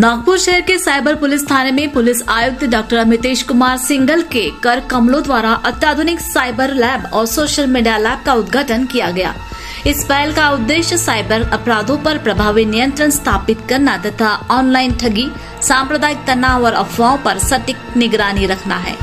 नागपुर शहर के cyber police थाने में police आयुक्त डॉक्टर अमितेश कुमार सिंघल के कर कमलों द्वारा अत्याधुनिक साइबर लैब और सोशल मीडिया लैब का उद्घाटन किया गया। इस पहल का उद्देश्य साइबर अपराधों पर प्रभावी नियंत्रण स्थापित करना तथा ऑनलाइन ठगी, सांप्रदायिक तनाव और अफवाहों पर सटीक निगरानी रखना है।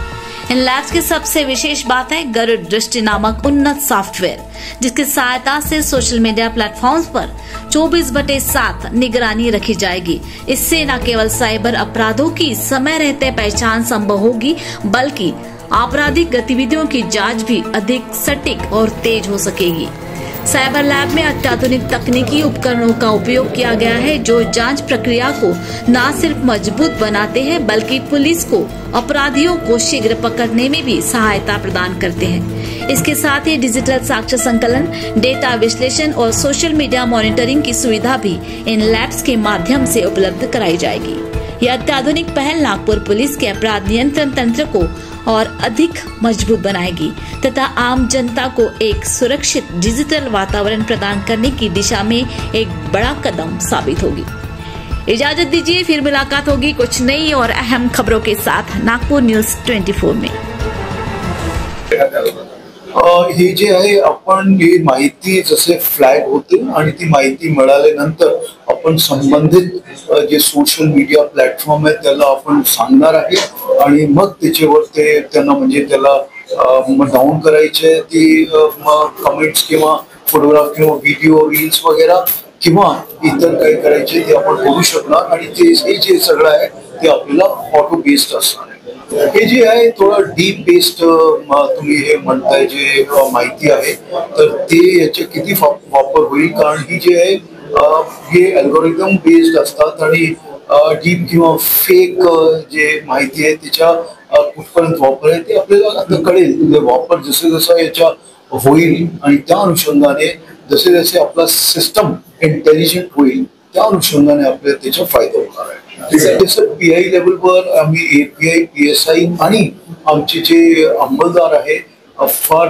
इन लैब्स की सबसे विशेष बात है गरुड़ दृष्टि नामक उन्नत सॉफ्टवेयर, जिसकी सहायता से सोशल मीडिया प्लेटफॉर्म्स पर 24/7 निगरानी रखी जाएगी। इससे न केवल साइबर अपराधों की समय रहते पहचान संभव होगी, बल्कि आपराधिक गतिविधियों की जांच भी अधिक सटीक और तेज हो सकेगी। साइबर लैब में अत्याधुनिक तकनीकी उपकरणों का उपयोग किया गया है, जो जांच प्रक्रिया को न सिर्फ मजबूत बनाते हैं, बल्कि पुलिस को अपराधियों को शीघ्र पकड़ने में भी सहायता प्रदान करते हैं। इसके साथ ही डिजिटल साक्ष्य संकलन, डेटा विश्लेषण और सोशल मीडिया मॉनिटरिंग की सुविधा भी इन लैब्स के माध्यम से उपलब्ध कराई जाएगी। यह अत्याधुनिक पहल नागपुर पुलिस के अपराध नियंत्रण तंत्र को और अधिक मजबूत बनाएगी तथा आम जनता को एक सुरक्षित डिजिटल वातावरण प्रदान करने की दिशा में एक बड़ा कदम साबित होगी। इजाजत दीजिए, फिर मुलाकात होगी कुछ नई और अहम खबरों के साथ नागपुर न्यूज 24 में। हे जे आहे आपण ही माहिती जसे फ्लॅग होते आणि ती माहिती मिळाल्यानंतर आपण संबंधित जे सोशल मीडिया प्लॅटफॉर्म आहे त्याला आपण सांगणार आहे आणि मग त्याच्यावर ते त्यांना म्हणजे त्याला डाउन करायचे ती कमेंट्स किंवा फोटोग्राफ किंवा व्हिडिओ रील्स वगैरे किंवा इतर काही करायचे ते आपण बघू शकणार आणि ते जे सगळं आहे ते आपल्याला ऑटो बेस्ड असणार आहे। हे जे आहे थोडं डीप बेस्ड तुम्ही हे म्हणताय जे माहिती आहे तर ते याचे किती वापर होईल, कारण ही जे आहे हे अल्गोरिदम बेस्ड असतात आणि डीप किंवा फेक जे माहिती आहे त्याच्या कुठपर्यंत वापर आहे ते आपल्याला आता कळेल। वापर जसे जसा याच्या होईल आणि त्या अनुषंगाने जसे जसे आपला सिस्टम इंटेलिजंट होईल त्या अनुषंगाने आपल्याला त्याचा फायदा होणार आहे। जसं PI लेवलवर आम्ही API PSI आणि आमचे जे अंमलदार आहे फार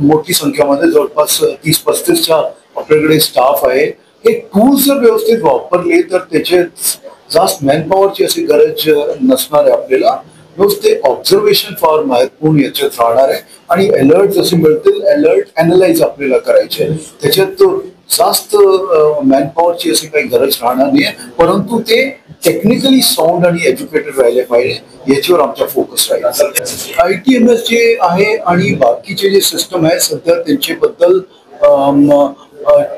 मोठी संख्यामध्ये जवळपास 30-35च्या आपल्याकडे स्टाफ आहे। हे टूल्स जर व्यवस्थित वापरले तर त्याचे जास्त मॅनपॉवरची अशी गरज नसणार आहे आपल्याला। नुसते ऑब्झर्वेशन फार महत्वपूर्ण याच्यात राहणार आहे आणि अलर्ट जसे मिळतील अलर्ट अॅनलाइज आपल्याला करायचे, त्याच्यात जास्त मॅनपॉवरची अशी काही गरज राहणार नाही, परंतु ते टेक्निकली साऊंड आणि एज्युकेटेड राहिले पाहिजे याच्यावर आमचा फोकस राहील। ITMS जे आहे आणि बाकीचे जे सिस्टम आहे सध्या त्यांच्याबद्दल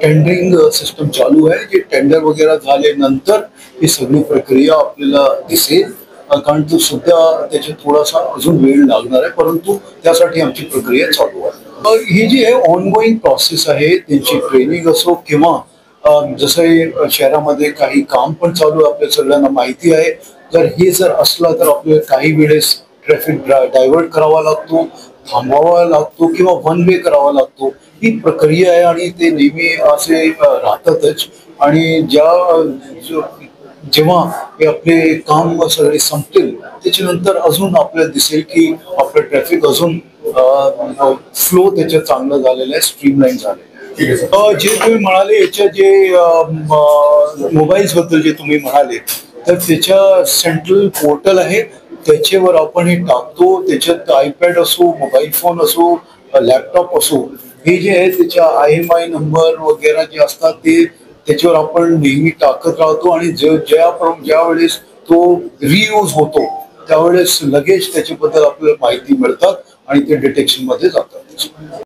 टेंडरिंग सिस्टम चालू आहे। जे टेंडर वगैरे झाल्यानंतर ही सगळी प्रक्रिया आपल्याला दिसेल, कारण तो सध्या त्याच्यात थोडासा अजून वेळ लागणार आहे, परंतु त्यासाठी आमची प्रक्रिया चालू आहे। ही जी आहे ऑनगोईंग प्रोसेस आहे, त्यांची ट्रेनिंग असो किंवा जसं शहरामध्ये काही काम पण चालू आहे आपल्या सगळ्यांना माहिती आहे। जर असला तर आपल्याला काही वेळेस ट्रॅफिक डायव्हर्ट करावा लागतो, थांबवावा लागतो किंवा वन वे करावा लागतो। ही प्रक्रिया आहे आणि ते नेहमी असे राहतातच आणि जेव्हा हे आपले काम सगळे संपतील त्याच्यानंतर अजून आपल्याला दिसेल की आपलं ट्रॅफिक अजून फ्लो त्याच्यात चांगलं झालेलं आहे, स्ट्रीमलाईन झालेलं आहे। जे तुम्ही म्हणाले याच्या जे मोबाईल्स बद्दल जे तुम्ही म्हणाले तर त्याच्या सेंट्रल पोर्टल आहे, त्याच्यावर आपण हे टाकतो। त्याच्यात आयपॅड असो, मोबाईल फोन असो, लॅपटॉप असो, हे जे आहे त्याच्या IMI नंबर वगैरे जे असतात ते त्याच्यावर आपण नेहमी टाकत राहतो आणि ज्या वेळेस तो रियूज होतो त्यावेळेस लगेच त्याच्याबद्दल आपल्याला माहिती मिळतात आणि ते डिटेक्शन मध्ये जातात।